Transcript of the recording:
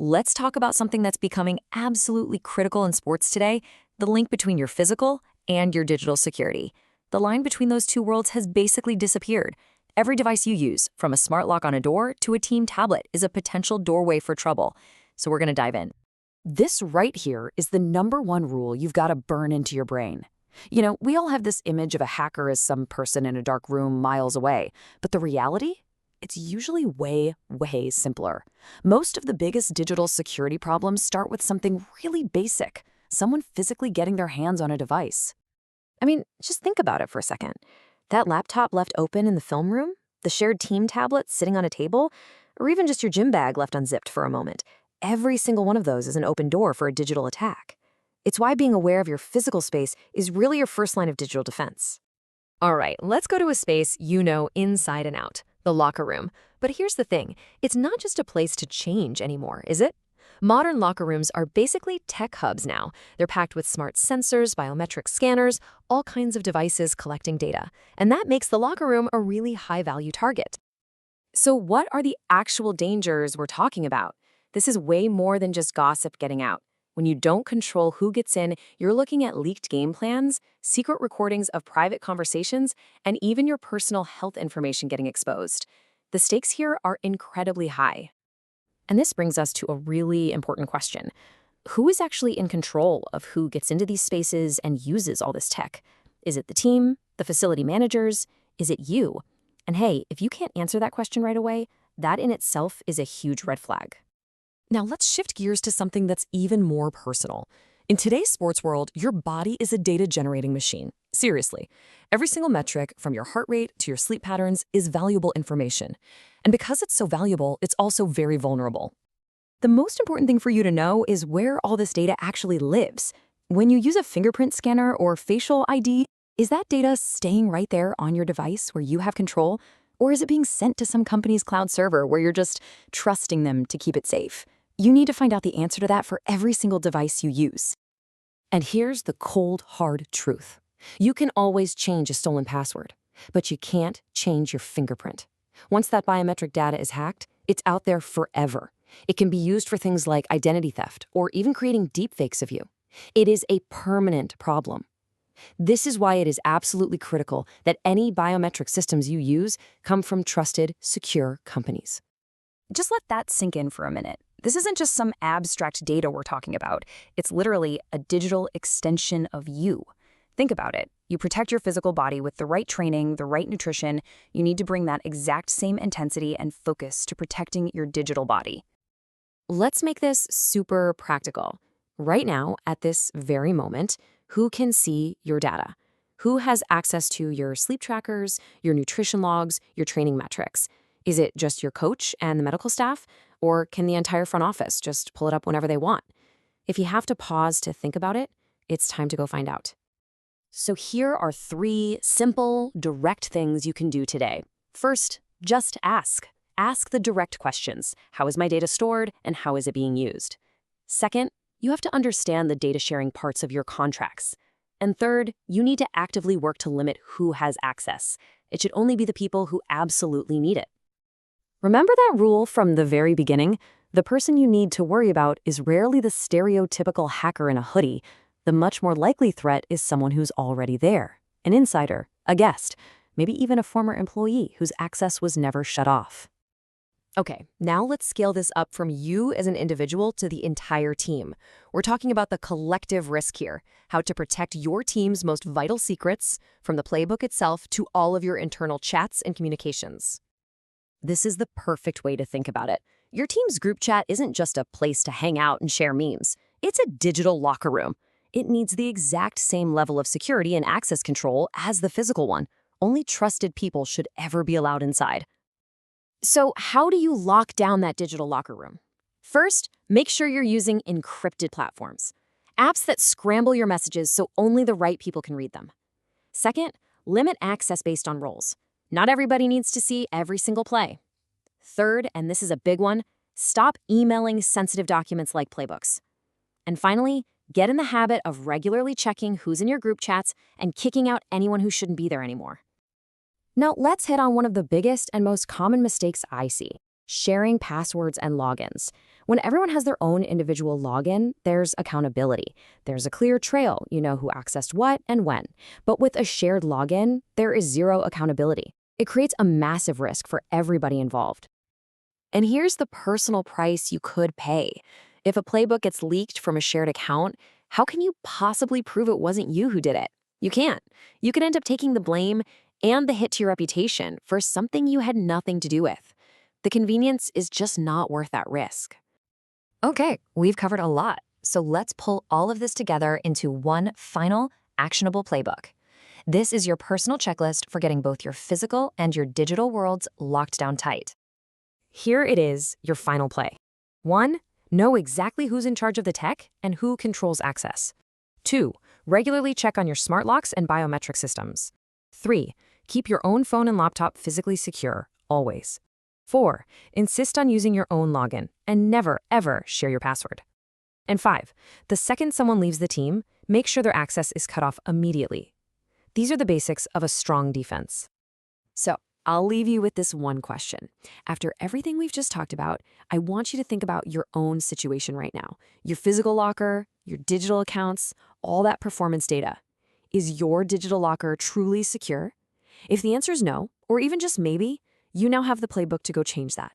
let's talk about something that's becoming absolutely critical in sports today, the link between your physical and your digital security. The line between those two worlds has basically disappeared. Every device you use, from a smart lock on a door to a team tablet, is a potential doorway for trouble. So we're going to dive in. This right here is the #1 rule you've got to burn into your brain. We all have this image of a hacker as some person in a dark room miles away, but the reality? It's usually way, way simpler. Most of the biggest digital security problems start with something really basic, someone physically getting their hands on a device. I mean, just think about it for a second. That laptop left open in the film room, the shared team tablet sitting on a table, or even just your gym bag left unzipped for a moment. Every single one of those is an open door for a digital attack. It's why being aware of your physical space is really your first line of digital defense. All right, let's go to a space you know inside and out, the locker room. But here's the thing, it's not just a place to change anymore, is it? Modern locker rooms are basically tech hubs now. They're packed with smart sensors, biometric scanners, all kinds of devices collecting data. And that makes the locker room a really high-value target. So what are the actual dangers we're talking about? This is way more than just gossip getting out. When you don't control who gets in, you're looking at leaked game plans, secret recordings of private conversations, and even your personal health information getting exposed. The stakes here are incredibly high. And this brings us to a really important question. Who is actually in control of who gets into these spaces and uses all this tech? Is it the team, the facility managers? Is it you? And hey, if you can't answer that question right away, that in itself is a huge red flag. Now let's shift gears to something that's even more personal. In today's sports world, your body is a data-generating machine. Seriously. Every single metric, from your heart rate to your sleep patterns, is valuable information. And because it's so valuable, it's also very vulnerable. The most important thing for you to know is where all this data actually lives. When you use a fingerprint scanner or facial ID, is that data staying right there on your device where you have control? Or is it being sent to some company's cloud server where you're just trusting them to keep it safe? You need to find out the answer to that for every single device you use. And here's the cold, hard truth. You can always change a stolen password, but you can't change your fingerprint. Once that biometric data is hacked, it's out there forever. It can be used for things like identity theft or even creating deepfakes of you. It is a permanent problem. This is why it is absolutely critical that any biometric systems you use come from trusted, secure companies. Just let that sink in for a minute. This isn't just some abstract data we're talking about. It's literally a digital extension of you. Think about it. You protect your physical body with the right training, the right nutrition. You need to bring that exact same intensity and focus to protecting your digital body. Let's make this super practical. Right now, at this very moment, who can see your data? Who has access to your sleep trackers, your nutrition logs, your training metrics? Is it just your coach and the medical staff? Or can the entire front office just pull it up whenever they want? If you have to pause to think about it, it's time to go find out. So here are 3 simple, direct things you can do today. First, just ask. Ask the direct questions. How is my data stored and how is it being used? Second, you have to understand the data sharing parts of your contracts. And third, you need to actively work to limit who has access. It should only be the people who absolutely need it. Remember that rule from the very beginning? The person you need to worry about is rarely the stereotypical hacker in a hoodie. The much more likely threat is someone who's already there, an insider, a guest, maybe even a former employee whose access was never shut off. Okay, now let's scale this up from you as an individual to the entire team. We're talking about the collective risk here, how to protect your team's most vital secrets, from the playbook itself to all of your internal chats and communications. This is the perfect way to think about it. Your team's group chat isn't just a place to hang out and share memes. It's a digital locker room. It needs the exact same level of security and access control as the physical one. Only trusted people should ever be allowed inside. So how do you lock down that digital locker room? First, make sure you're using encrypted platforms. Apps that scramble your messages so only the right people can read them. Second, limit access based on roles. Not everybody needs to see every single play. Third, and this is a big one, stop emailing sensitive documents like playbooks. And finally, get in the habit of regularly checking who's in your group chats and kicking out anyone who shouldn't be there anymore. Now, let's hit on one of the biggest and most common mistakes I see. Sharing passwords and logins. When everyone has their own individual login, there's accountability. There's a clear trail, you know who accessed what and when. But with a shared login, there is zero accountability. It creates a massive risk for everybody involved. And here's the personal price you could pay. If a playbook gets leaked from a shared account, how can you possibly prove it wasn't you who did it? You can't. You could end up taking the blame and the hit to your reputation for something you had nothing to do with. The convenience is just not worth that risk. Okay, we've covered a lot, so let's pull all of this together into one final, actionable playbook. This is your personal checklist for getting both your physical and your digital worlds locked down tight. Here it is, your final play. 1. Know exactly who's in charge of the tech and who controls access. 2. Regularly check on your smart locks and biometric systems. 3. Keep your own phone and laptop physically secure, always. 4. Insist on using your own login and never, ever share your password. And 5. The second someone leaves the team, make sure their access is cut off immediately. These are the basics of a strong defense. So, I'll leave you with this one question. After everything we've just talked about, I want you to think about your own situation right now. Your physical locker, your digital accounts, all that performance data. Is your digital locker truly secure? If the answer is no, or even just maybe, you now have the playbook to go change that.